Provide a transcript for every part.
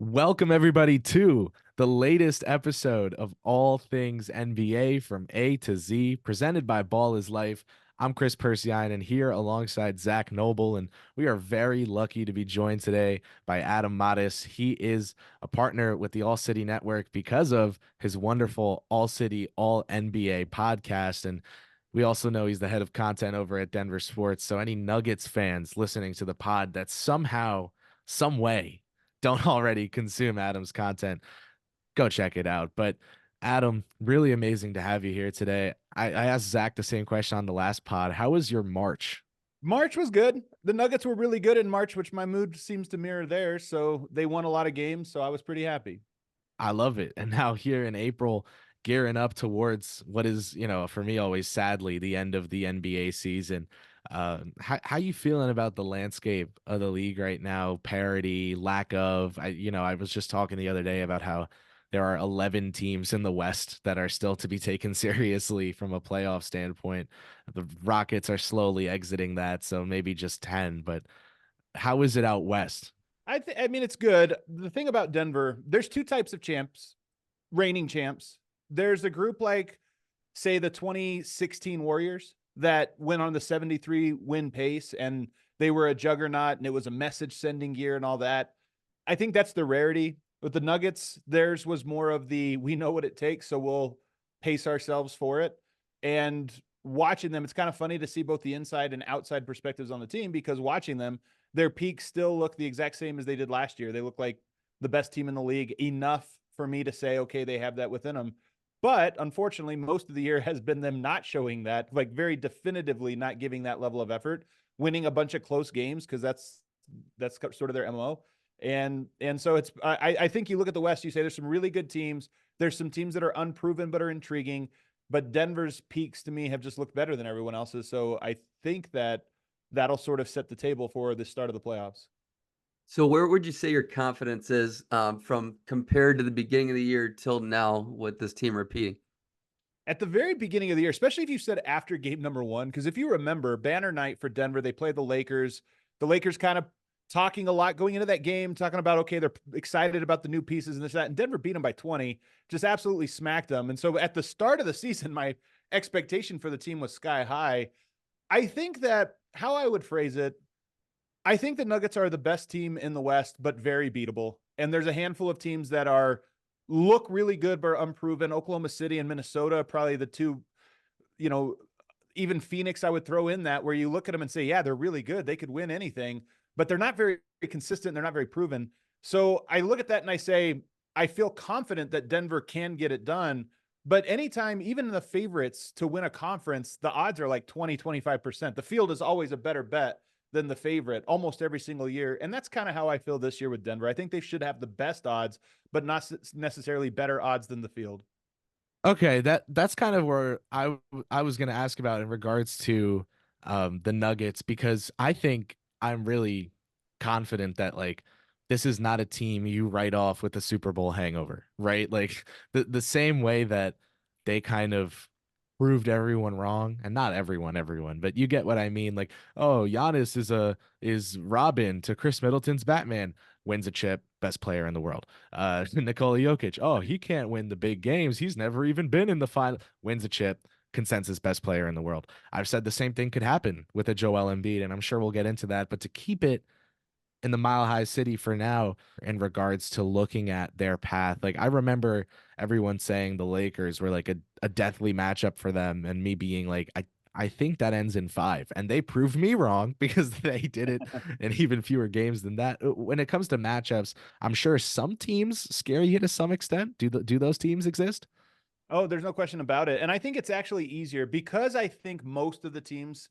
Welcome, everybody, to the latest episode of All Things NBA from A to Z, presented by Ballislife. I'm Chris Persian, and here alongside Zach Noble, and we are very lucky to be joined today by Adam Mattis. He is a partner with the All City Network because of his wonderful All City All NBA podcast, and we also know he's the head of content over at Denver Sports. So any Nuggets fans listening to the pod that somehow, some way don't already consume Adam's content, go check it out. But Adam, really amazing to have you here today. I asked Zach the same question on the last pod. How was your March? March was good. The Nuggets were really good in March, which my mood seems to mirror theirs. So they won a lot of games. So I was pretty happy. I love it. And now here in April, gearing up towards what is, for me always sadly the end of the NBA season. How you feeling about the landscape of the league right now? Parity, lack of, I was just talking the other day about how there are 11 teams in the West that are still to be taken seriously from a playoff standpoint. The Rockets are slowly exiting that, so maybe just 10, but how is it out West? I mean, it's good. The thing about Denver, there's two types of champs, reigning champs. There's a group like, say, the 2016 Warriors that went on the 73 win pace and they were a juggernaut and it was a message sending year and all that. I think that's the rarity. With the Nuggets, theirs was more of the we know what it takes, so we'll pace ourselves for it. And watching them, it's kind of funny to see both the inside and outside perspectives on the team because watching them, their peaks still look the exact same as they did last year. They look like the best team in the league, enough for me to say, okay, they have that within them. But unfortunately, most of the year has been them not showing that, like very definitively not giving that level of effort, winning a bunch of close games because that's sort of their MO. And so it's I think you look at the West, you say there's some really good teams. There's some teams that are unproven but are intriguing. But Denver's peaks to me have just looked better than everyone else's. So I think that that'll sort of set the table for the start of the playoffs. So where would you say your confidence is from compared to the beginning of the year till now with this team repeating? At the very beginning of the year, especially if you said after game number one, because if you remember, banner night for Denver, they played the Lakers. The Lakers kind of talking a lot going into that game, talking about, okay, they're excited about the new pieces and this, that. And Denver beat them by 20, just absolutely smacked them. And so at the start of the season, my expectation for the team was sky high. I think that how I would phrase it, I think the Nuggets are the best team in the West, but very beatable. And there's a handful of teams that are look really good, but are unproven. Oklahoma City and Minnesota, probably the two, you know, even Phoenix, I would throw in that where you look at them and say, yeah, they're really good. They could win anything, but they're not very consistent. They're not very proven. So I look at that and I say, I feel confident that Denver can get it done. But anytime, even the favorites to win a conference, the odds are like 20, 25%. The field is always a better bet than the favorite almost every single year. And that's kind of how I feel this year with Denver. I think they should have the best odds, but not necessarily better odds than the field. Okay, that's kind of where I was going to ask about in regards to the Nuggets, because I think I'm really confident that like this is not a team you write off with a Super Bowl hangover, right? Like the same way that they kind of proved everyone wrong, and not everyone, but you get what I mean. Like, oh, Giannis is Robin to Chris Middleton's Batman, wins a chip, best player in the world. Nikola Jokic, oh, he can't win the big games. He's never even been in the final, wins a chip, consensus best player in the world. I've said the same thing could happen with a Joel Embiid, and I'm sure we'll get into that. But to keep it in the Mile High City for now, in regards to looking at their path, like I remember everyone saying the Lakers were like a deathly matchup for them, and me being like, I think that ends in 5. And they proved me wrong because they did it in even fewer games than that. When it comes to matchups, I'm sure some teams scare you to some extent. Do those teams exist? Oh, there's no question about it. And I think it's actually easier because I think most of the teams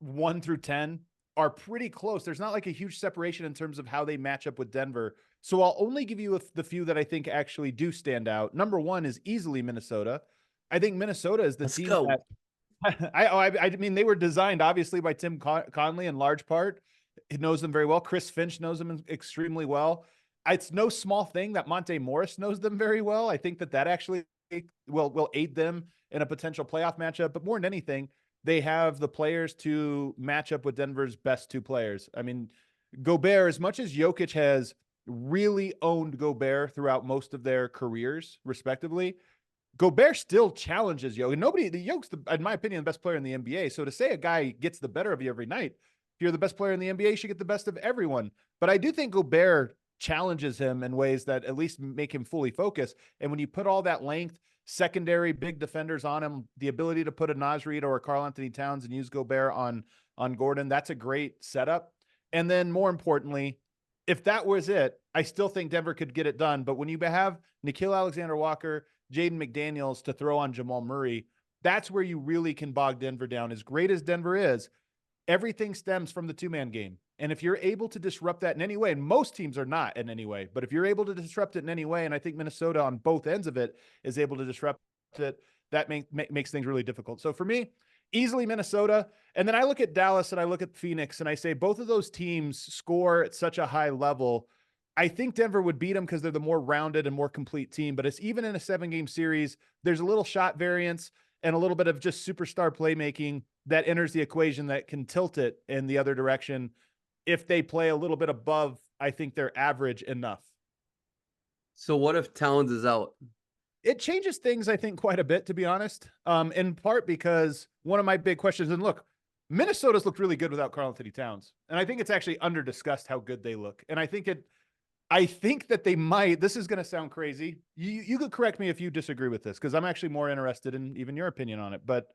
1 through 10 are pretty close. There's not like a huge separation in terms of how they match up with Denver. So I'll only give you the few that I think actually do stand out. Number one is easily Minnesota. I think Minnesota is the Let's team go. that I mean, they were designed obviously by Tim Conley in large part. He knows them very well. Chris Finch knows them extremely well. It's no small thing that Monte Morris knows them very well. I think that actually will aid them in a potential playoff matchup. But more than anything, they have the players to match up with Denver's best two players. I mean, Gobert, as much as Jokic has really owned Gobert throughout most of their careers, respectively. Gobert still challenges Jokic. Jokic's, in my opinion, the best player in the NBA. So to say a guy gets the better of you every night, if you're the best player in the NBA, you should get the best of everyone. But I do think Gobert challenges him in ways that at least make him fully focus. And when you put all that length, secondary big defenders on him, the ability to put a Naz Reid or a Karl Anthony Towns and use Gobert on Gordon, that's a great setup. And then more importantly, if that was it, I still think Denver could get it done. But when you have Nickeil Alexander-Walker, Jaden McDaniels to throw on Jamal Murray, that's where you really can bog Denver down. As great as Denver is, everything stems from the two-man game. And if you're able to disrupt that in any way, and most teams are not in any way, but if you're able to disrupt it in any way, and I think Minnesota on both ends of it is able to disrupt it, that makes things really difficult. So for me, easily Minnesota. And then I look at Dallas and I look at Phoenix and I say both of those teams score at such a high level. I think Denver would beat them because they're the more rounded and more complete team. But it's even in a 7-game series, there's a little shot variance and a little bit of just superstar playmaking that enters the equation that can tilt it in the other direction. If they play a little bit above, I think they're average enough. So what if Towns is out? It changes things, I think, quite a bit, to be honest. In part because one of my big questions, and look, Minnesota's looked really good without Karl Anthony Towns. And I think it's actually under discussed how good they look. And I think that they might, this is going to sound crazy. You could correct me if you disagree with this, because I'm actually more interested in even your opinion on it. But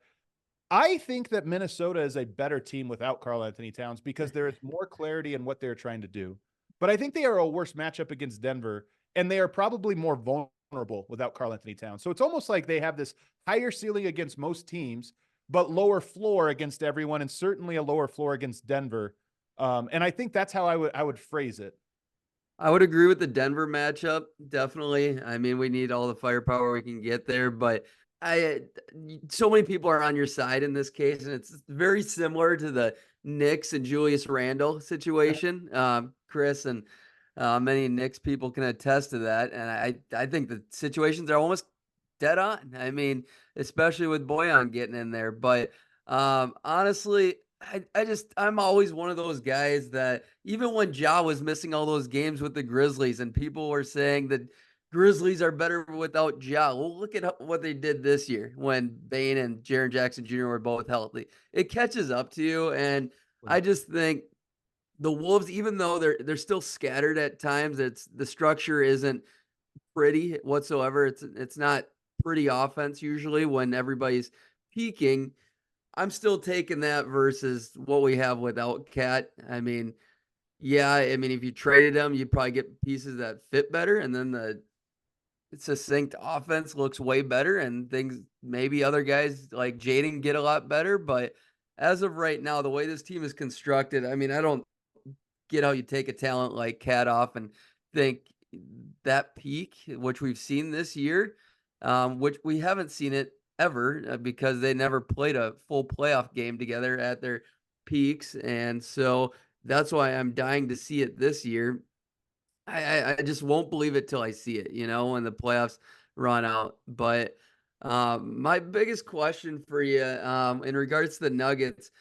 I think that Minnesota is a better team without Karl Anthony Towns because there is more clarity in what they're trying to do. But I think they are a worse matchup against Denver, and they are probably more vulnerable without Karl Anthony Towns. So it's almost like they have this higher ceiling against most teams, but lower floor against everyone, and certainly a lower floor against Denver. And I think that's how I would phrase it. I would agree with the Denver matchup. Definitely. I mean, we need all the firepower we can get there, but so many people are on your side in this case, and it's very similar to the Knicks and Julius Randle situation. Kris and many Knicks people can attest to that. And I think the situations are almost dead on. I mean, especially with Bojan getting in there. But honestly, I'm always one of those guys that even when Ja was missing all those games with the Grizzlies and people were saying that Grizzlies are better without Ja. Well, look at what they did this year when Bane and Jaren Jackson Jr. were both healthy. It catches up to you. And I just think the Wolves, even though they're still scattered at times, the structure isn't pretty whatsoever. It's not pretty offense usually when everybody's peaking. I'm still taking that versus what we have without Cat. I mean, yeah, I mean, if you traded him, you'd probably get pieces that fit better, and then the succinct offense looks way better, and things maybe other guys like Jaden get a lot better. But as of right now, the way this team is constructed, I mean, I don't get how you take a talent like Cat off and think that peak, which we've seen this year, which we haven't seen it ever because they never played a full playoff game together at their peaks. And so that's why I'm dying to see it this year. I just won't believe it till I see it, when the playoffs run out. But my biggest question for you in regards to the Nuggets,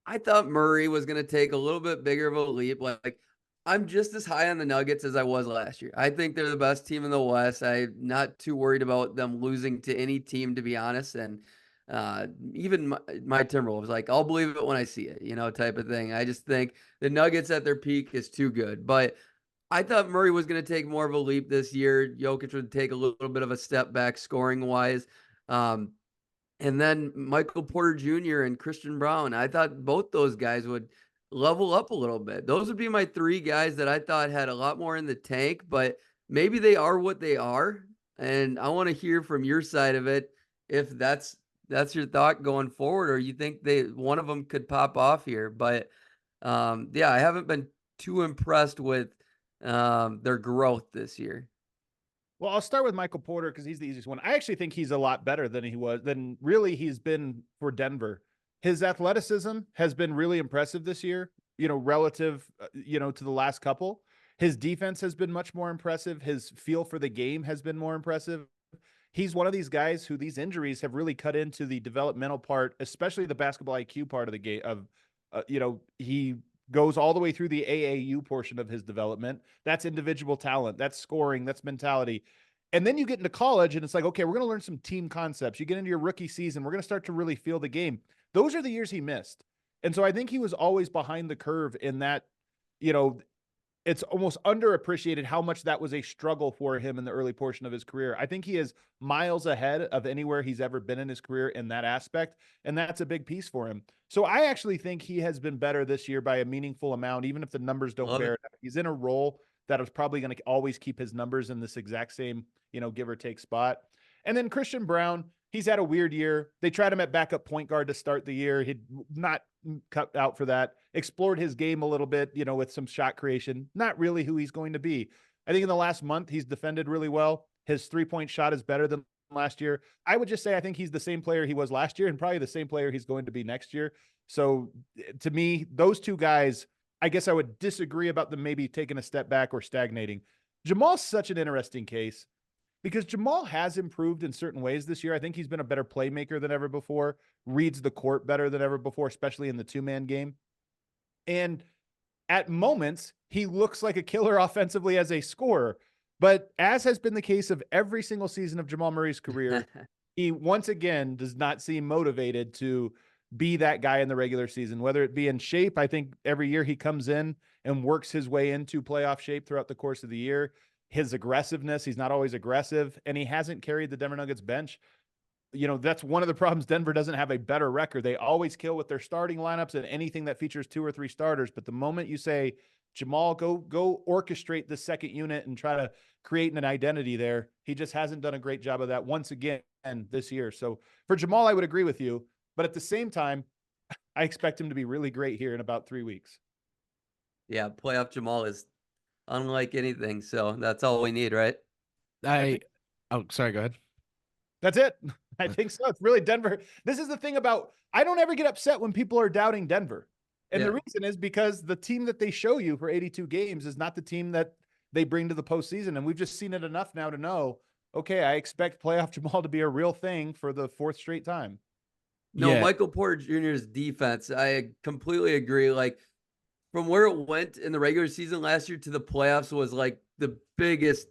I thought Murray was going to take a little bit bigger of a leap. Like, I'm just as high on the Nuggets as I was last year. I think they're the best team in the West. I'm not too worried about them losing to any team, to be honest. And even my Timberwolves, like, I'll believe it when I see it, type of thing. I just think the Nuggets at their peak is too good. But I thought Murray was going to take more of a leap this year. Jokic would take a little bit of a step back scoring wise. And then Michael Porter Jr. and Christian Brown, I thought both those guys would level up a little bit. Those would be my three guys that I thought had a lot more in the tank, but maybe they are what they are. And I want to hear from your side of it if that's your thought going forward, or you think one of them could pop off here. But yeah, I haven't been too impressed with their growth this year. Well, I'll start with Michael Porter because he's the easiest one. I actually think he's a lot better than he's been for Denver. His athleticism has been really impressive this year, relative, to the last couple. His defense has been much more impressive. His feel for the game has been more impressive. He's one of these guys who these injuries have really cut into the developmental part, especially the basketball IQ part of the game. He goes all the way through the AAU portion of his development. That's individual talent. That's scoring. That's mentality. And then you get into college and it's like, okay, we're going to learn some team concepts. You get into your rookie season. We're going to start to really feel the game. Those are the years he missed. And so I think he was always behind the curve in that, it's almost underappreciated how much that was a struggle for him in the early portion of his career. I think he is miles ahead of anywhere he's ever been in his career in that aspect. And that's a big piece for him. So I actually think he has been better this year by a meaningful amount, even if the numbers don't bear it out. He's in a role that is probably going to always keep his numbers in this exact same, give or take spot. And then Christian Braun, he's had a weird year. They tried him at backup point guard to start the year. He'd not cut out for that. Explored his game a little bit, with some shot creation. Not really who he's going to be. I think in the last month, he's defended really well. His 3-point shot is better than last year. I would just say I think he's the same player he was last year and probably the same player he's going to be next year. So to me, those two guys, I guess I would disagree about them maybe taking a step back or stagnating. Jamal's such an interesting case because Jamal has improved in certain ways this year. I think he's been a better playmaker than ever before, reads the court better than ever before, especially in the two-man game. And at moments, he looks like a killer offensively as a scorer. But as has been the case of every single season of Jamal Murray's career, he once again does not seem motivated to be that guy in the regular season, whether it be in shape. I think every year he comes in and works his way into playoff shape throughout the course of the year. His aggressiveness, he's not always aggressive, and he hasn't carried the Denver Nuggets bench. That's one of the problems. Denver doesn't have a better record. They always kill with their starting lineups and anything that features 2 or 3 starters. But the moment you say, Jamal, go orchestrate the second unit and try to create an identity there, he just hasn't done a great job of that once again this year. So for Jamal, I would agree with you. But at the same time, I expect him to be really great here in about 3 weeks. Yeah, playoff Jamal is unlike anything. So that's all we need, right? Oh, sorry, go ahead. That's it. I think so. It's really Denver. This is the thing about, I don't ever get upset when people are doubting Denver. And the reason is because the team that they show you for 82 games is not the team that they bring to the postseason. And we've just seen it enough now to know, okay, I expect playoff Jamal to be a real thing for the 4th straight time. No, Michael Porter Jr.'s defense, I completely agree. Like, from where it went in the regular season last year to the playoffs was like the biggest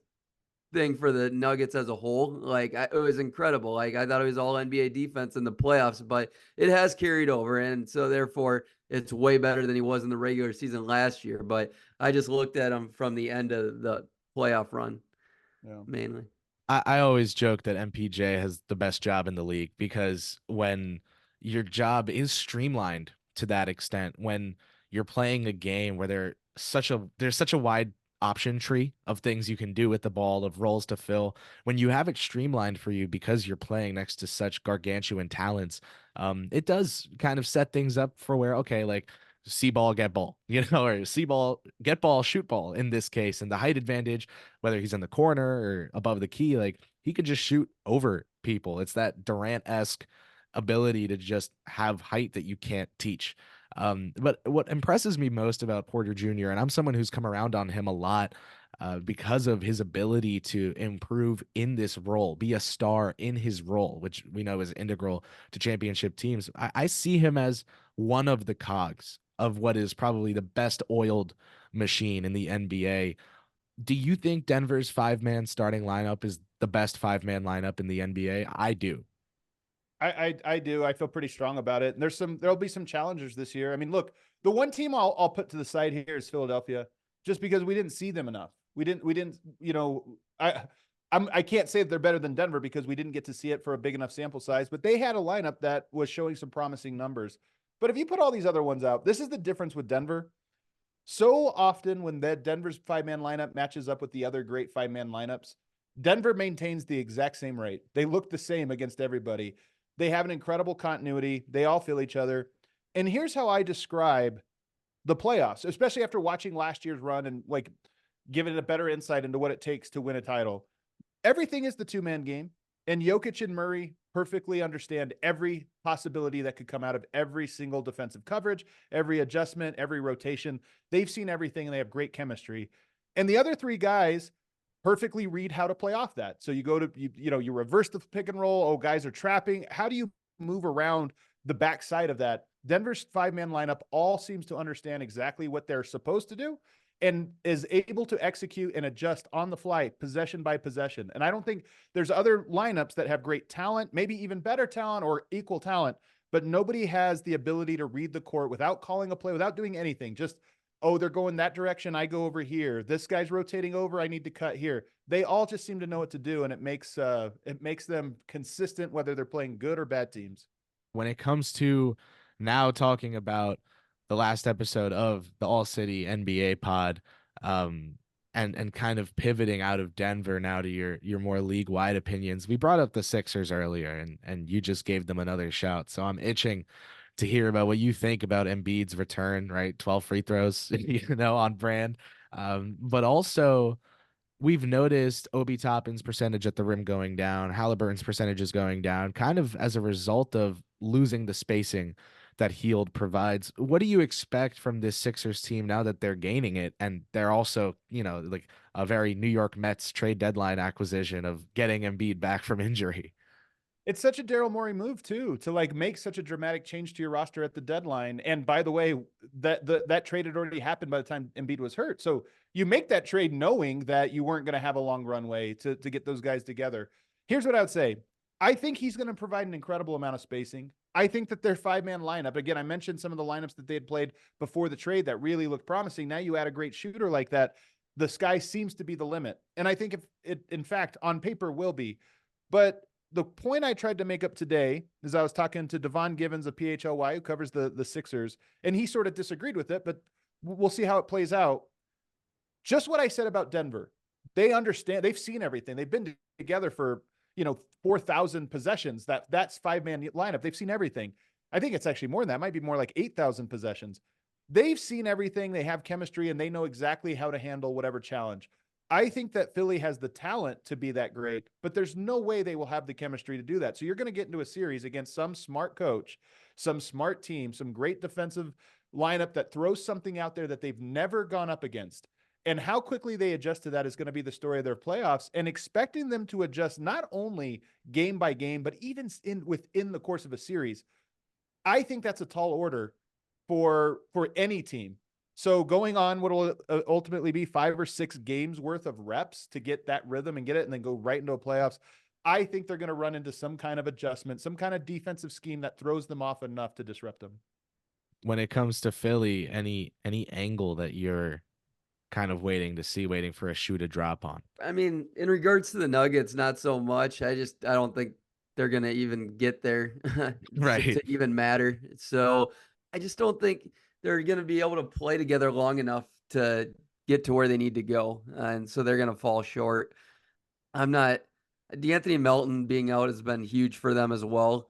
thing for the Nuggets as a whole. Like, it was incredible. Like, I thought it was all NBA defense in the playoffs, but it has carried over. And so therefore it's way better than he was in the regular season last year. But I just looked at him from the end of the playoff run mainly. I always joke that MPJ has the best job in the league because when your job is streamlined to that extent, when you're playing a game where there's such a wide option tree of things you can do with the ball, of roles to fill, when you have it streamlined for you because you're playing next to such gargantuan talents, it does kind of set things up for where, okay, like see ball, get ball, or see ball, get ball, shoot ball in this case. And the height advantage, whether he's in the corner or above the key, like he could just shoot over people. It's that Durant-esque ability to just have height that you can't teach. But what impresses me most about Porter Jr., and I'm someone who's come around on him a lot because of his ability to improve in this role, be a star in his role, which we know is integral to championship teams. I see him as one of the cogs of what is probably the best oiled machine in the NBA. Do you think Denver's 5-man starting lineup is the best 5-man lineup in the NBA? I do. I do. I feel pretty strong about it. And there'll be some challengers this year. I mean, look, the one team I'll put to the side here is Philadelphia, just because we didn't see them enough. We didn't, I can't say that they're better than Denver because we didn't get to see it for a big enough sample size, but they had a lineup that was showing some promising numbers. But if you put all these other ones out, this is the difference with Denver. So often when Denver's 5-man lineup matches up with the other great 5-man lineups, Denver maintains the exact same rate. They look the same against everybody. They have an incredible continuity. They all feel each other. And here's how I describe the playoffs, especially after watching last year's run and like giving it a better insight into what it takes to win a title. Everything is the 2-man game, and Jokic and Murray perfectly understand every possibility that could come out of every single defensive coverage, every adjustment, every rotation. They've seen everything, and they have great chemistry. And the other 3 guys perfectly read how to play off that. So you go to, you reverse the pick and roll. Oh, guys are trapping. How do you move around the backside of that? Denver's 5-man lineup all seems to understand exactly what they're supposed to do and is able to execute and adjust on the fly, possession by possession. And I don't think there's other lineups that have great talent, maybe even better talent or equal talent, but nobody has the ability to read the court without calling a play, without doing anything. Just, oh, they're going that direction, I go over here. This guy's rotating over, I need to cut here. They all just seem to know what to do, and it makes them consistent whether they're playing good or bad teams. When it comes to now talking about the last episode of the All City NBA pod, and kind of pivoting out of Denver now to your more league wide opinions, we brought up the Sixers earlier, and you just gave them another shout. So I'm itching to hear about what you think about Embiid's return, right? 12 free throws, on brand. But also, we've noticed Obi Toppin's percentage at the rim going down, Halliburton's percentage is going down, kind of as a result of losing the spacing that Hield provides. What do you expect from this Sixers team now that they're gaining it? And they're also, like a very New York Mets trade deadline acquisition of getting Embiid back from injury. It's such a Daryl Morey move too, to like make such a dramatic change to your roster at the deadline. And by the way, that trade had already happened by the time Embiid was hurt. So you make that trade knowing that you weren't going to have a long runway to get those guys together. Here's what I would say. I think he's going to provide an incredible amount of spacing. I think that their 5-man lineup, again, I mentioned some of the lineups that they had played before the trade that really looked promising. Now you add a great shooter like that, the sky seems to be the limit. And I think if it, in fact, on paper will be. But the point I tried to make up today is I was talking to Devon Givens of PHLY, who covers the Sixers, and he sort of disagreed with it, but we'll see how it plays out. Just what I said about Denver. They understand, they've seen everything. They've been together for, 4,000 possessions. That's 5-man lineup. They've seen everything. I think it's actually more than that. It might be more like 8,000 possessions. They've seen everything. They have chemistry, and they know exactly how to handle whatever challenge. I think that Philly has the talent to be that great, but there's no way they will have the chemistry to do that. So you're going to get into a series against some smart coach, some smart team, some great defensive lineup that throws something out there that they've never gone up against. And how quickly they adjust to that is going to be the story of their playoffs, and expecting them to adjust not only game by game, but even within the course of a series. I think that's a tall order for any team. So going on what will ultimately be 5 or 6 games worth of reps to get that rhythm and get it, and then go right into a playoffs. I think they're going to run into some kind of adjustment, some kind of defensive scheme that throws them off enough to disrupt them. When it comes to Philly, any angle that you're kind of waiting for a shoe to drop on? I mean, in regards to the Nuggets, not so much. I don't think they're going to even get there Right. to even matter. So I just don't think they're going to be able to play together long enough to get to where they need to go. And so they're going to fall short. DeAnthony Melton being out has been huge for them as well.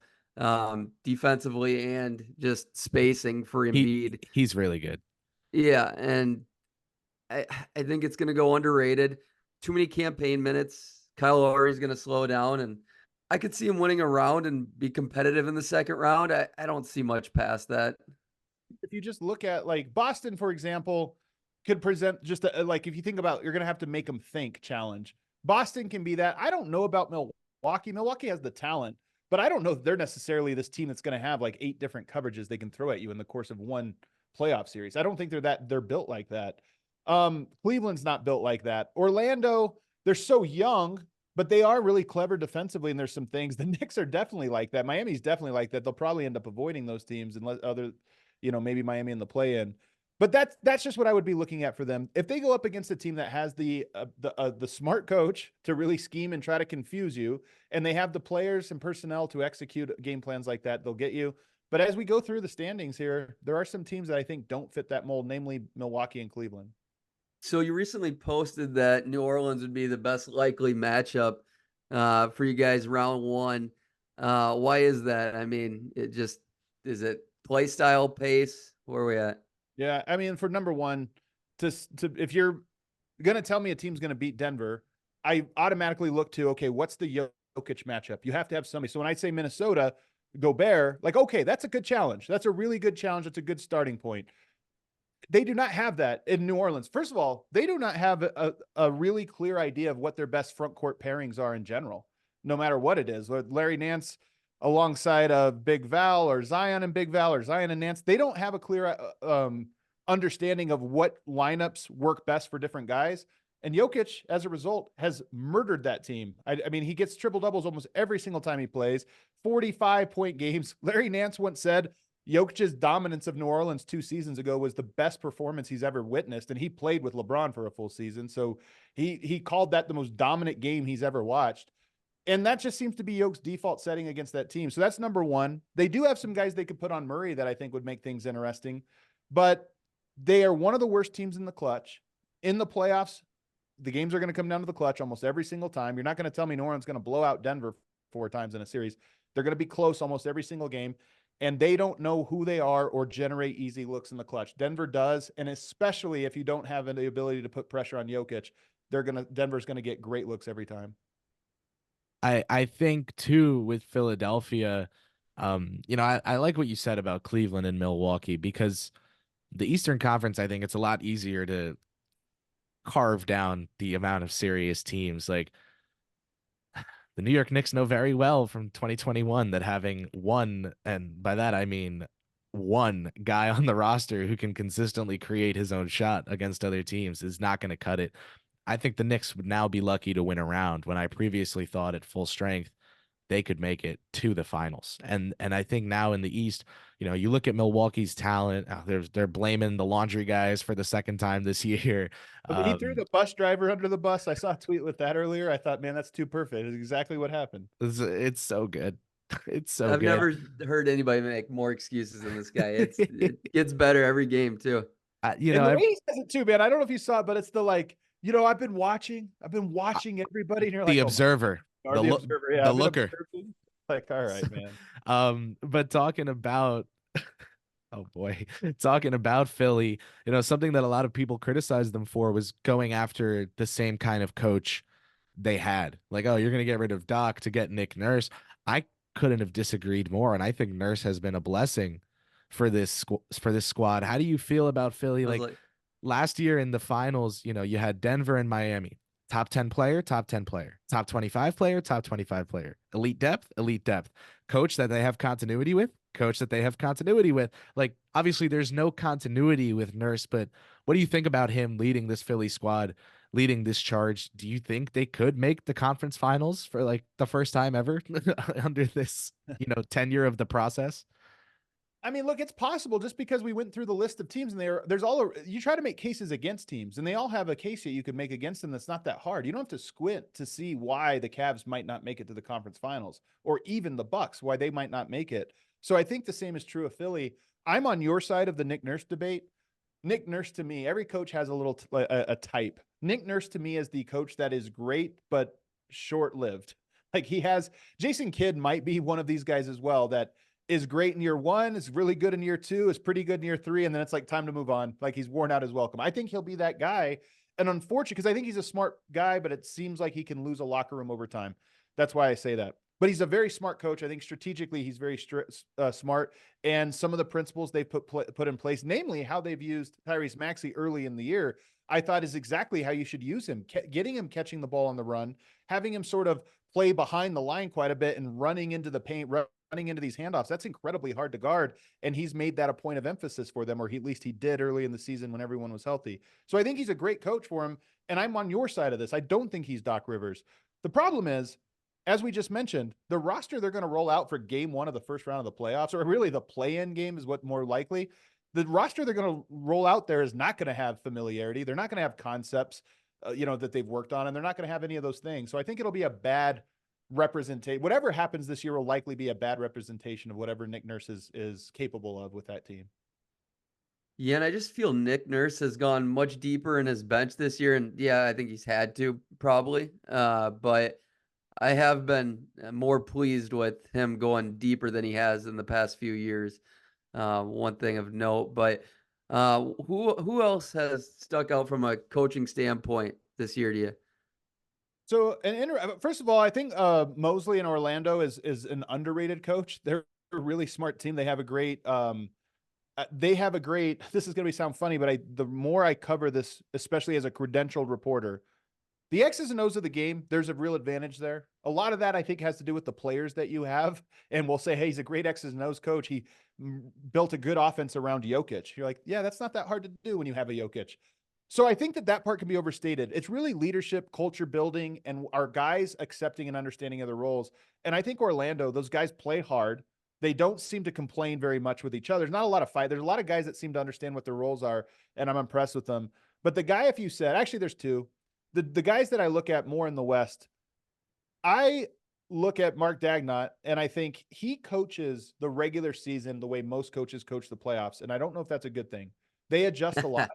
Defensively and just spacing for Embiid. He's really good. Yeah. And I think it's going to go underrated. Too many campaign minutes. Kyle Lowry's going to slow down, and I could see him winning a round and be competitive in the second round. I don't see much past that. If you just look at like Boston, for example, could present just like, if you think about, you're going to have to make them think challenge. Boston can be that. I don't know about Milwaukee. Milwaukee has the talent, but I don't know if they're necessarily this team that's going to have like 8 different coverages they can throw at you in the course of one playoff series. I don't think they're built like that. Cleveland's not built like that. Orlando, they're so young, but they are really clever defensively, and there's some things. The Knicks are definitely like that. Miami's definitely like that. They'll probably end up avoiding those teams unless maybe Miami in the play-in. But that's just what I would be looking at for them. If they go up against a team that has the smart coach to really scheme and try to confuse you, and they have the players and personnel to execute game plans like that, they'll get you. But as we go through the standings here, there are some teams that I think don't fit that mold, namely Milwaukee and Cleveland. So you recently posted that New Orleans would be the best likely matchup for you guys round 1. Why is that? I mean, is it play style, pace? Where are we at? Yeah, I mean, for number one, if you're going to tell me a team's going to beat Denver, I automatically look to, okay, what's the Jokic matchup? You have to have somebody. So when I say Minnesota, Gobert, like, okay, that's a good challenge. That's a really good challenge. That's a good starting point. They do not have that in New Orleans. First of all, they do not have a really clear idea of what their best front court pairings are in general, no matter what it is. Larry Nance alongside of Big Val or Zion and Big Val or Zion and Nance. They don't have a clear understanding of what lineups work best for different guys. And Jokic, as a result, has murdered that team. I mean, he gets triple doubles almost every single time he plays, 45-point games. Larry Nance once said Jokic's dominance of New Orleans 2 seasons ago was the best performance he's ever witnessed. And he played with LeBron for a full season. So he called that the most dominant game he's ever watched. And that just seems to be Jokic's default setting against that team. So that's number one. They do have some guys they could put on Murray that I think would make things interesting, but they are one of the worst teams in the clutch. In the playoffs, the games are going to come down to the clutch almost every single time. You're not going to tell me New Orleans is going to blow out Denver 4 times in a series. They're going to be close almost every single game, and they don't know who they are or generate easy looks in the clutch. Denver does, and especially if you don't have the ability to put pressure on Jokic, Denver's going to get great looks every time. I think too with Philadelphia, I like what you said about Cleveland and Milwaukee, because the Eastern Conference, I think it's a lot easier to carve down the amount of serious teams. Like the New York Knicks know very well from 2021 that having one, and by that I mean one guy on the roster who can consistently create his own shot against other teams, is not going to cut it. I think the Knicks would now be lucky to win a round when I previously thought at full strength they could make it to the finals. And I think now in the East, you look at Milwaukee's talent. They're blaming the laundry guys for the second time this year. He threw the bus driver under the bus. I saw a tweet with that earlier. I thought, man, that's too perfect. It's exactly what happened. It's so good. It's so I've good. never heard anybody make more excuses than this guy. It gets better every game too. And the way he says it too, man. I don't know if you saw it, but it's the like, I've been watching everybody, and you're like, the observer. The observer, yeah, the looker. Like, all right, man. But talking about oh boy, talking about Philly, something that a lot of people criticized them for was going after the same kind of coach they had. Like, oh, you're going to get rid of Doc to get Nick Nurse. I couldn't have disagreed more, and I think Nurse has been a blessing for this squad. How do you feel about Philly? Like last year in the finals, you had Denver and Miami. Top 10 player, top 10 player, top 25 player, top 25 player, elite depth, coach that they have continuity with, coach that they have continuity with. Like, obviously there's no continuity with Nurse, but what do you think about him leading this Philly squad, leading this charge? Do you think they could make the conference finals for like the first time ever under this, tenure of the process? I mean, look, it's possible just because we went through the list of teams, and you try to make cases against teams, and they all have a case that you could make against them. That's not that hard. You don't have to squint to see why the Cavs might not make it to the conference finals, or even the Bucks, why they might not make it. So I think the same is true of Philly. I'm on your side of the Nick Nurse debate. Nick Nurse, to me, every coach has a little a type. Nick Nurse, to me, is the coach that is great, but short-lived. Like Jason Kidd might be one of these guys as well, that is great in year 1, is really good in year 2, is pretty good in year 3, and then it's like time to move on. Like he's worn out his welcome. I think he'll be that guy. And unfortunately, because I think he's a smart guy, but it seems like he can lose a locker room over time. That's why I say that. But he's a very smart coach. I think strategically he's very smart. And some of the principles they put in place, namely how they've used Tyrese Maxey early in the year, I thought is exactly how you should use him. Getting him catching the ball on the run, having him sort of play behind the line quite a bit and running into the paint, running into these handoffs. That's incredibly hard to guard. And he's made that a point of emphasis for them, or at least he did early in the season when everyone was healthy. So I think he's a great coach for him. And I'm on your side of this. I don't think he's Doc Rivers. The problem is, as we just mentioned, the roster they're going to roll out for game 1 of the first round of the playoffs, or really the play-in game is what more likely. The roster they're going to roll out there is not going to have familiarity. They're not going to have concepts, that they've worked on, and they're not going to have any of those things. So I think it'll be a bad representation. Whatever happens this year will likely be a bad representation of whatever Nick Nurse is capable of with that team. Yeah, and I just feel Nick Nurse has gone much deeper in his bench this year, and yeah, I think he's had to probably, but I have been more pleased with him going deeper than he has in the past few years. One thing of note, but who else has stuck out from a coaching standpoint this year to you? So, first of all, I think Mosley in Orlando is an underrated coach. They're a really smart team. They have a great. This is going to sound funny, but the more I cover this, especially as a credentialed reporter, the X's and O's of the game, there's a real advantage there. A lot of that, I think, has to do with the players that you have. And we'll say, hey, he's a great X's and O's coach. He built a good offense around Jokic. You're like, yeah, that's not that hard to do when you have a Jokic. So I think that part can be overstated. It's really leadership, culture building, and our guys accepting and understanding of their roles. And I think Orlando, those guys play hard. They don't seem to complain very much with each other. There's not a lot of fight. There's a lot of guys that seem to understand what their roles are, and I'm impressed with them. But the guy, if you said, actually, there's two. The guys that I look at more in the West, I look at Mark Dagnott, and I think he coaches the regular season the way most coaches coach the playoffs. And I don't know if that's a good thing. They adjust a lot.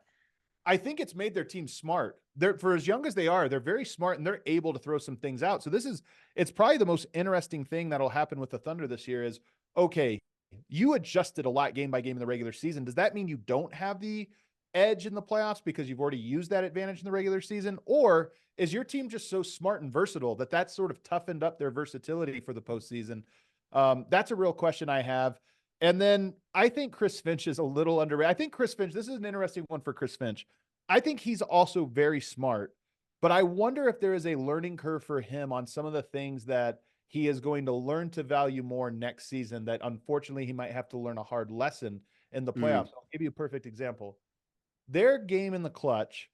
I think it's made their team smart. They're, for as young as they are, they're very smart and they're able to throw some things out. So it's probably the most interesting thing that'll happen with the Thunder this year is, okay, you adjusted a lot game by game in the regular season. Does that mean you don't have the edge in the playoffs because you've already used that advantage in the regular season? Or is your team just so smart and versatile that sort of toughened up their versatility for the postseason? That's a real question I have. And then I think Chris Finch is a little underrated. I think Chris Finch, this is an interesting one for Chris Finch. I think he's also very smart, but I wonder if there is a learning curve for him on some of the things that he is going to learn to value more next season that unfortunately he might have to learn a hard lesson in the playoffs. I'll give you a perfect example. Their game in the clutch,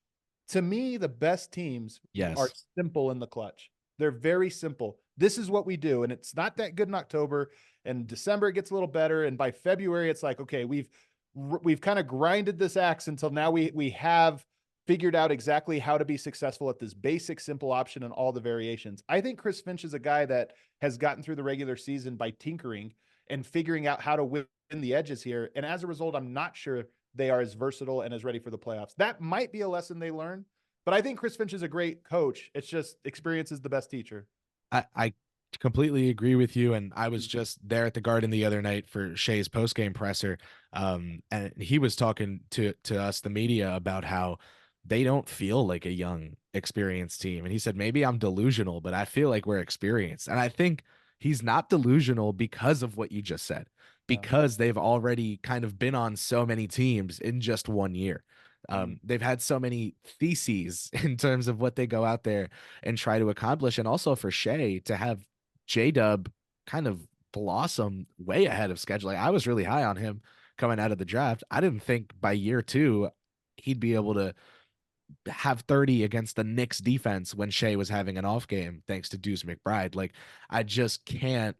to me, the best teams are simple in the clutch. They're very simple. This is what we do. And it's not that good in October. And December, it gets a little better. And by February, it's like, okay, we've kind of grinded this axe until now we have figured out exactly how to be successful at this basic, simple option and all the variations. I think Chris Finch is a guy that has gotten through the regular season by tinkering and figuring out how to win the edges here. And as a result, I'm not sure they are as versatile and as ready for the playoffs. That might be a lesson they learn, but I think Chris Finch is a great coach. It's just experience is the best teacher. I completely agree with you. And I was just there at the Garden the other night for Shea's postgame presser. And he was talking to us, the media, about how they don't feel like a young, experienced team. And he said, maybe I'm delusional, but I feel like we're experienced. And I think he's not delusional because of what you just said, because they've already kind of been on so many teams in just 1 year. They've had so many theses in terms of what they go out there and try to accomplish. And also for Shea to have J-Dub kind of blossom way ahead of schedule. Like, I was really high on him coming out of the draft. I didn't think by year 2 he'd be able to have 30 against the Knicks defense when Shea was having an off game, thanks to Deuce McBride. Like, I just can't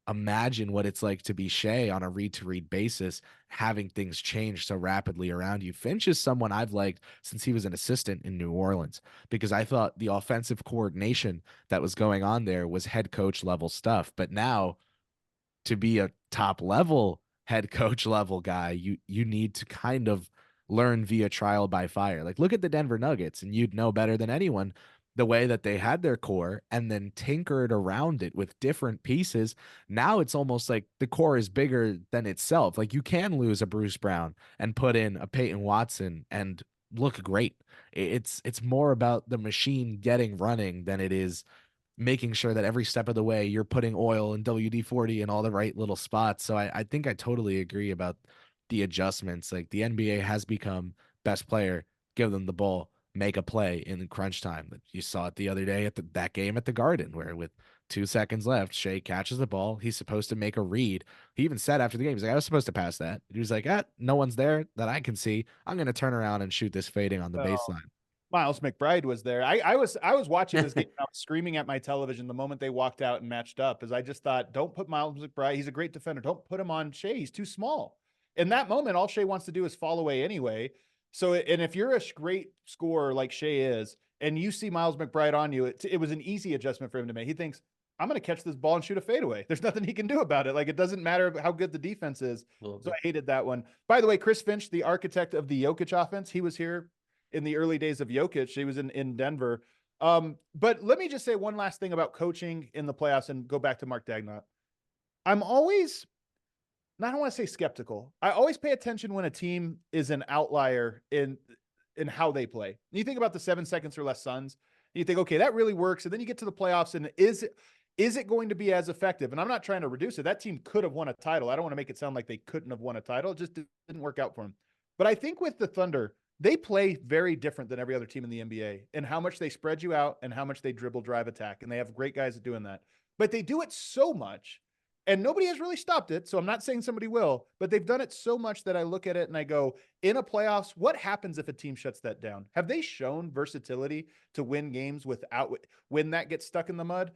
imagine what it's like to be Shea on a read-to-read basis, having things change so rapidly around you. Finch is someone I've liked since he was an assistant in New Orleans, because I thought the offensive coordination that was going on there was head coach level stuff. But now, to be a top level head coach level guy, you need to kind of learn via trial by fire. Like, look at the Denver Nuggets, and you'd know better than anyone the way that they had their core and then tinkered around it with different pieces. Now it's almost like the core is bigger than itself. Like, you can lose a Bruce Brown and put in a Peyton Watson and look great. It's more about the machine getting running than it is making sure that every step of the way you're putting oil and WD-40 in all the right little spots. So I think I totally agree about the adjustments. Like, the NBA has become best player, give them the ball, make a play in crunch time. You saw it the other day at that game at the Garden, where with 2 seconds left, Shea catches the ball. He's supposed to make a read. He even said after the game, he's like, I was supposed to pass that. He was like, no one's there that I can see. I'm going to turn around and shoot this fading on the baseline. Miles McBride was there. I was watching this game. I was screaming at my television the moment they walked out and matched up, as I just thought, don't put Miles McBride. He's a great defender. Don't put him on Shea. He's too small. In that moment, all Shea wants to do is fall away anyway. So, and if you're a great scorer like Shea is, and you see Miles McBride on you, it was an easy adjustment for him to make. He thinks, I'm going to catch this ball and shoot a fadeaway. There's nothing he can do about it. Like, it doesn't matter how good the defense is. So I hated that one. By the way, Chris Finch, the architect of the Jokic offense, he was here in the early days of Jokic. He was in Denver. But let me just say one last thing about coaching in the playoffs and go back to Mark Dagnott. I'm always, I don't want to say skeptical. I always pay attention when a team is an outlier in how they play. And you think about the 7 seconds or less Suns, and you think, okay, that really works. And then you get to the playoffs, and is it going to be as effective? And I'm not trying to reduce it. That team could have won a title. I don't want to make it sound like they couldn't have won a title. It just didn't work out for them. But I think with the Thunder, they play very different than every other team in the NBA and how much they spread you out and how much they dribble, drive, attack. And they have great guys at doing that. But they do it so much and nobody has really stopped it. So I'm not saying somebody will, but they've done it so much that I look at it and I go, in a playoffs, what happens if a team shuts that down? Have they shown versatility to win games without when that gets stuck in the mud?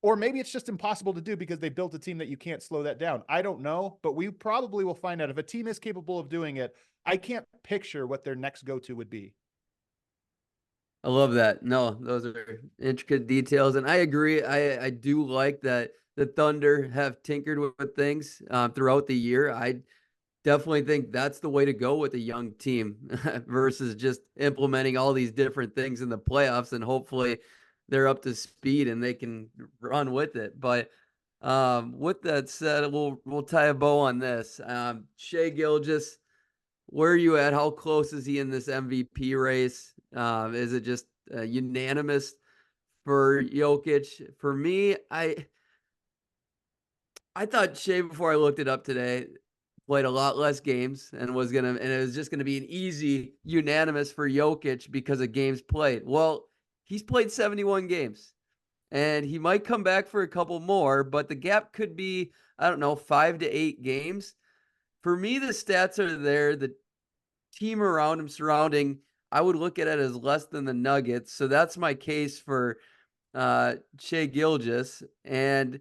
Or maybe it's just impossible to do because they built a team that you can't slow that down. I don't know, but we probably will find out. If a team is capable of doing it, I can't picture what their next go-to would be. I love that. No, those are intricate details. And I agree. I do like that the Thunder have tinkered with things throughout the year. I definitely think that's the way to go with a young team versus just implementing all these different things in the playoffs, and hopefully they're up to speed and they can run with it. But with that said, we'll tie a bow on this. Shai Gilgeous, where are you at? How close is he in this MVP race? Is it just unanimous for Jokic? For me, I thought Shai, before I looked it up today, played a lot less games and it was just gonna be an easy unanimous for Jokic because of games played. Well, he's played 71 games and he might come back for a couple more, but the gap could be, I don't know, 5 to 8 games. For me, the stats are there. The team around him surrounding, I would look at it as less than the Nuggets. So that's my case for Shai Gilgeous, and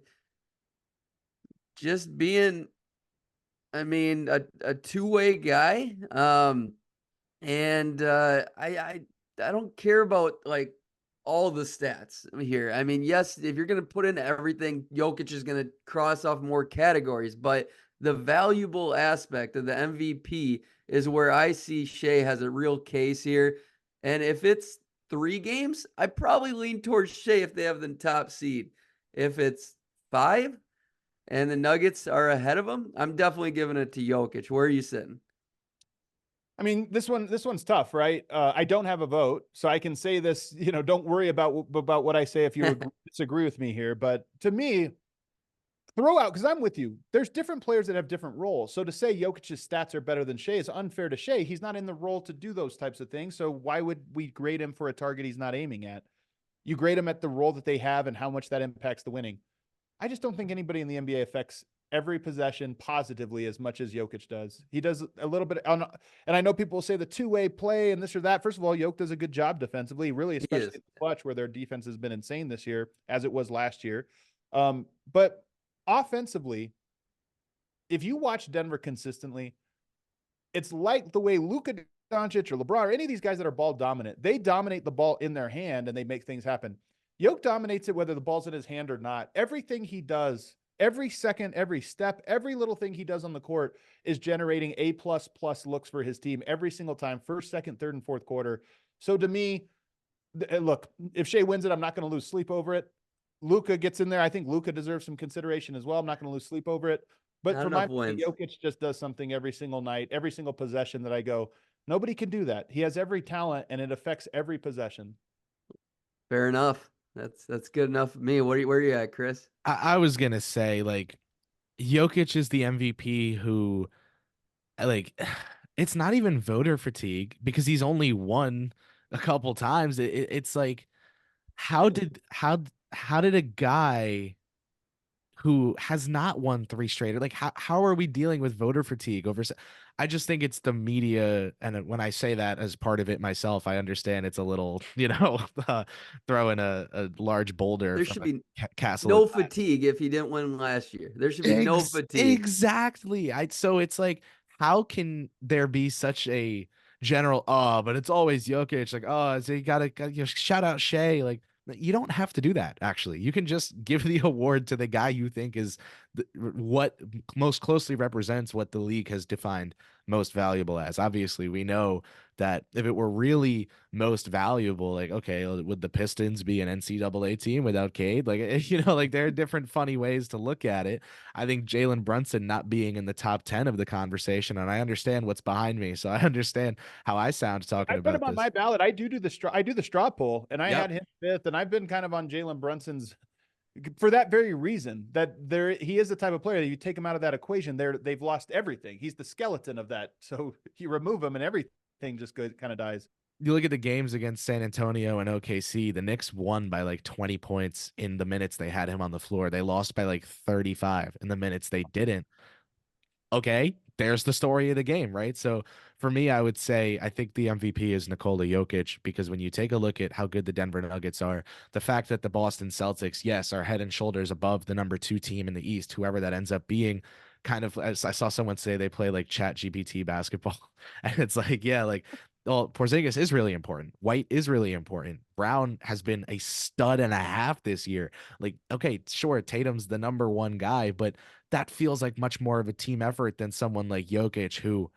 just being, I mean, a two-way guy. And I don't care about like all the stats here. I mean, yes, if you're going to put in everything, Jokic is going to cross off more categories, but the valuable aspect of the MVP is where I see Shai has a real case here. And if it's 3 games, I probably lean towards Shai if they have the top seed. If it's 5 and the Nuggets are ahead of them, I'm definitely giving it to Jokic. Where are you sitting? I mean, this one's tough, right? I don't have a vote, so I can say this, don't worry about what I say if you disagree with me here. But to me, throw out, because I'm with you. There's different players that have different roles. So to say Jokic's stats are better than Shai is unfair to Shai. He's not in the role to do those types of things. So why would we grade him for a target he's not aiming at? You grade him at the role that they have and how much that impacts the winning. I just don't think anybody in the NBA affects every possession positively as much as Jokic does. He does a little bit on, and I know people will say the two-way play and this or that. First of all, Jokic does a good job defensively, really, especially in the clutch where their defense has been insane this year, as it was last year. But offensively, if you watch Denver consistently, it's like the way Luka Doncic or LeBron or any of these guys that are ball dominant, they dominate the ball in their hand and they make things happen. Jokic dominates it whether the ball's in his hand or not. Everything he does, every second, every step, every little thing he does on the court is generating A++ looks for his team every single time, first, second, third, and fourth quarter. So to me, look, if Shai wins it, I'm not going to lose sleep over it. Luka gets in there. I think Luka deserves some consideration as well. I'm not going to lose sleep over it. But for my money, Jokic just does something every single night, every single possession that I go, nobody can do that. He has every talent and it affects every possession. Fair enough. That's good enough for me. Where are you at, Chris? I was gonna say, like, Jokic is the MVP who, like, it's not even voter fatigue because he's only won a couple times. It's like, how did a guy who has not won 3 straight, like, how are we dealing with voter fatigue over? I just think it's the media, and when I say that as part of it myself, I understand it's a little, throwing a large boulder. There should be castle. No fatigue if he didn't win last year. There should be no fatigue. Exactly. So it's like, how can there be such a general, but it's always Jokic, like, so you gotta shout out Shai, like, you don't have to do that. Actually, you can just give the award to the guy you think is what most closely represents what the league has defined most valuable as. Obviously, we know that if it were really most valuable, like, okay, would the Pistons be an NCAA team without Cade? Like, like, there are different funny ways to look at it. I think Jalen Brunson not being in the top 10 of the conversation, and I understand what's behind me, so I understand how I sound talking about this. I put him on my ballot. I do the straw poll, and I had him 5th, and I've been kind of on Jalen Brunson's for that very reason, that he is the type of player that you take him out of that equation, they've lost everything. He's the skeleton of that. So you remove him and everything thing just kind of dies. You look at the games against San Antonio and OKC, the Knicks won by like 20 points in the minutes they had him on the floor. They lost by like 35 in the minutes they didn't. Okay, there's the story of the game, right? So for me, I would say I think the MVP is Nikola Jokic, because when you take a look at how good the Denver Nuggets are, the fact that the Boston Celtics, yes, are head and shoulders above the number 2 team in the East, whoever that ends up being, kind of, as I saw someone say, they play like Chat GPT basketball. And it's like, yeah, like, well, Porzingis is really important. White is really important. Brown has been a stud and a half this year. Like, okay, sure, Tatum's the number 1 guy, but that feels like much more of a team effort than someone like Jokic, who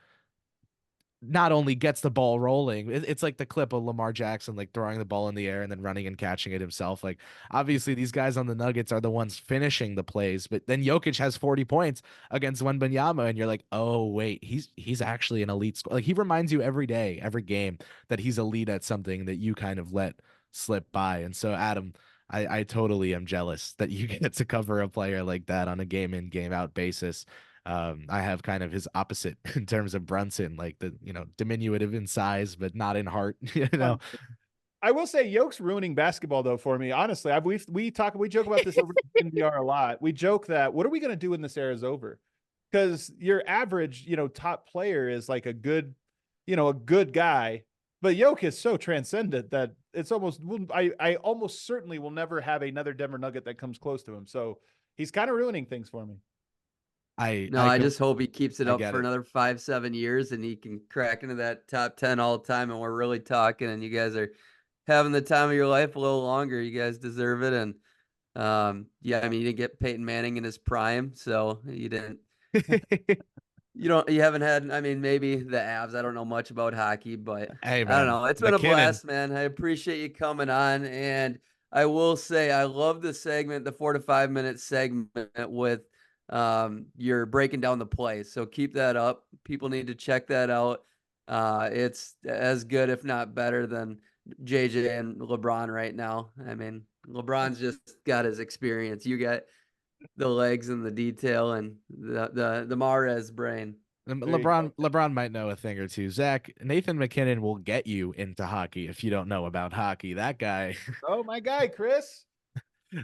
not only gets the ball rolling, it's like the clip of Lamar Jackson, like throwing the ball in the air and then running and catching it himself. Like, obviously these guys on the Nuggets are the ones finishing the plays, but then Jokic has 40 points against Wembanyama, and you're like, oh wait, he's actually an elite scorer. Like, he reminds you every day, every game, that he's elite at something that you kind of let slip by. And so, Adam, I totally am jealous that you get to cover a player like that on a game in, game out basis. I have kind of his opposite in terms of Brunson, like the, diminutive in size, but not in heart, I will say Yoke's ruining basketball though for me. Honestly, we joke about this over DNVR a lot. We joke that what are we going to do when this era is over? Because your average, top player is like a good guy, but Yoke is so transcendent that it's almost, I almost certainly will never have another Denver Nugget that comes close to him. So he's kind of ruining things for me. I just hope he keeps it up for another 5-7 years and he can crack into that top 10 all the time. And we're really talking, and you guys are having the time of your life a little longer. You guys deserve it. And yeah, I mean, you didn't get Peyton Manning in his prime, so you didn't. You haven't had, I mean, maybe the Avs. I don't know much about hockey, but hey, man, I don't know. It's been a blast, man. I appreciate you coming on. And I will say, I love the segment, the 4 to 5 minute segment with you're breaking down the plays. So keep that up. People need to check that out. It's as good, if not better, than JJ and LeBron right now. I mean, LeBron's just got his experience. You got the legs and the detail and the Mahrez brain. LeBron might know a thing or two. Zach, Nathan McKinnon will get you into hockey if you don't know about hockey. That guy. Oh, my guy, Kris.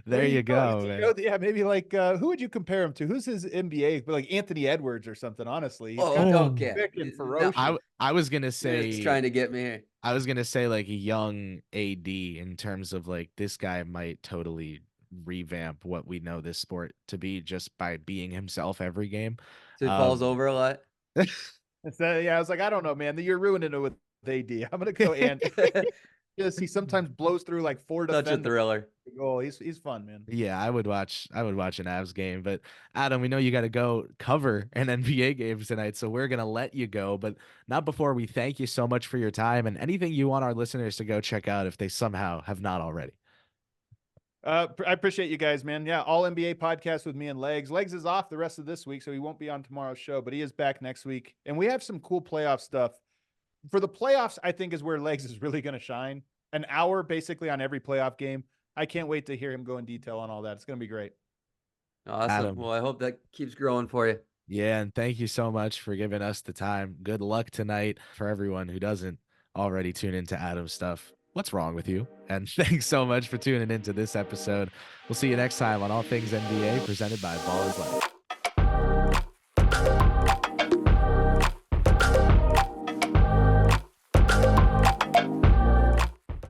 There you go, man. Yeah, maybe like who would you compare him to? Who's his NBA? Like Anthony Edwards or something. Honestly, he's okay. And ferocious. I was gonna say, he's trying to get me. I was gonna say like a young AD, in terms of like, this guy might totally revamp what we know this sport to be just by being himself every game. So he falls over a lot. Yeah, I was like, I don't know, man. You're ruining it with AD. I'm gonna go and he sometimes blows through like 4 defenders. Such a thriller. Oh, he's fun, man. Yeah, I would watch an Avs game. But Adam, we know you got to go cover an NBA game tonight, so we're gonna let you go, but not before we thank you so much for your time and anything you want our listeners to go check out if they somehow have not already. I appreciate you guys, man. Yeah, all NBA podcast with me and Legs. Legs is off the rest of this week, so he won't be on tomorrow's show, but he is back next week. And we have some cool playoff stuff. For the playoffs, I think is where Legs is really going to shine. An hour basically on every playoff game. I can't wait to hear him go in detail on all that. It's going to be great. Awesome. Adam. Well, I hope that keeps growing for you. Yeah, and thank you so much for giving us the time. Good luck tonight for everyone who doesn't already tune into Adam's stuff. What's wrong with you? And thanks so much for tuning into this episode. We'll see you next time on All Things NBA, presented by Ballislife.